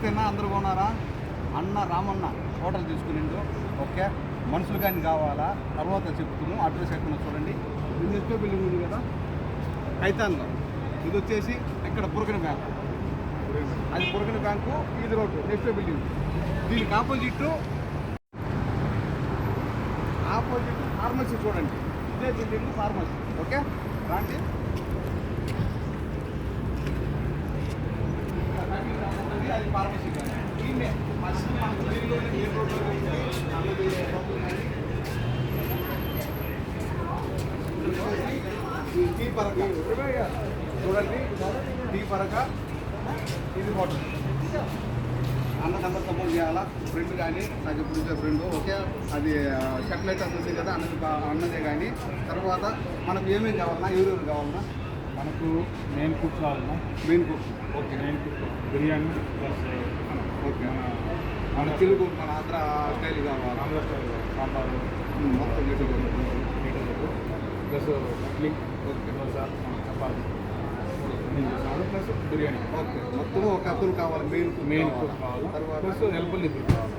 నమస్తేనా, అందరూ బాగున్నారా? అన్న రామన్న హోటల్ తీసుకునిండు. ఓకే, మనుషులు కానీ కావాలా తర్వాత చెప్తాము. అడ్రస్ ఎక్కడ చూడండి. ఇది నెక్స్ట్ బిల్డింగ్ ఉంది కదా కైతాన్లో. ఇది వచ్చేసి ఇక్కడ పురకన బ్యాంకు, అది పురకన బ్యాంకు. ఇది రోడ్డు నెక్స్ట్ బిల్డింగ్. దీనికి ఆపోజిట్ ఫార్మసీ చూడండి. ఇదే బిల్డింగ్ ఫార్మసీ. ఓకే రాండి. అది ఫార్మసీ కానీ దీన్నే ఫస్ట్ మనకు దీనిలోనే ఏ రోడ్లో టీ పరక చూడండి. టీ పరక ఇది హోటల్. అన్న నెంబర్ సపోర్ట్ చేయాలా. ఫ్రెండ్ కానీ నాకు ఇప్పుడు ఇచ్చే ఫ్రెండ్. ఓకే, అది సెటిలైట్ అన్నది కదా అన్నదే. కానీ తర్వాత మనకు ఏమేమి కావాలన్నా, ఎవరెవరు కావాలన్నా? మనకు మెయిన్ కుక్ కావాలన్నా. Main cook. Okay, main cook biryani plus okay. మన తెలుగు మన ఆంధ్ర స్టైల్ కావాలి. ఆంధ్ర స్టైల్ సాంబారు మొత్తం litre plus idli. Okay, dosa chapati plus biryani. Okay, మొత్తం ఒక అతను కావాలి. మెయిన్ కుక్ కావాలి. తర్వాత ప్లస్ హెల్పర్ ఇద్దరు కావాలి.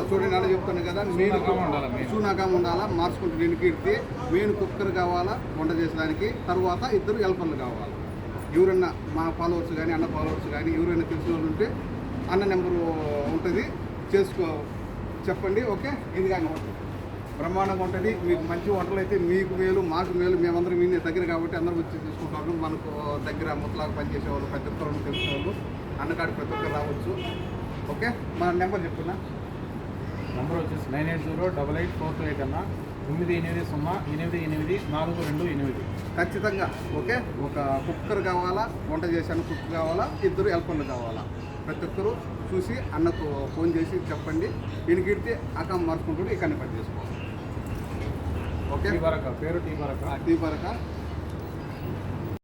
చూడండి అలా చెప్తాను కదా. మెయిన్ ఉండాలా, సూనాకం ఉండాలా. మార్చుకుంటూ నేను కీర్తి. మెయిన్ కుక్కర్ కావాలా వంట చేసేదానికి. తర్వాత ఇద్దరు హెల్పర్లు కావాలి. ఎవరైనా మా ఫాలోవర్స్ కానీ అన్న ఫాలోవర్స్ కానీ ఎవరైనా తెలిసిన వాళ్ళు ఉంటే అన్న నెంబరు ఉంటుంది, చేసుకో చెప్పండి. ఓకే, ఇది కానీ ఉంటుంది, బ్రహ్మాండంగా ఉంటుంది. మీకు మంచి వంటలు అయితే మీకు మేలు, మాకు మేలు. మేమందరం మీ దగ్గర కాబట్టి అందరం వచ్చి తీసుకుంటాము. మనకు దగ్గర ముత్తలాగా పనిచేసేవాళ్ళు ప్రతి ఒక్కరు తెలిసిన వాళ్ళు అన్నకాడికి ప్రతి ఒక్కరు రావచ్చు. ఓకే, మన నెంబర్ చెప్తున్నా. నెంబర్ వచ్చేసి 980888428 అన్న 9808884228. ఖచ్చితంగా. ఓకే, ఒక కుక్కర్ కావాలా, వంట చేశాను కుక్ కావాలా, ఇద్దరు హెల్పర్లు కావాలా. ప్రతి ఒక్కరు చూసి అన్నకు ఫోన్ చేసి చెప్పండి. ఈయనకిడితే అక్క మార్చుకుంటూ ఇక్కడనే పని చేసుకోవాలి. ఓకే, టీ బరక పేరు టీ బరక. టీ బరక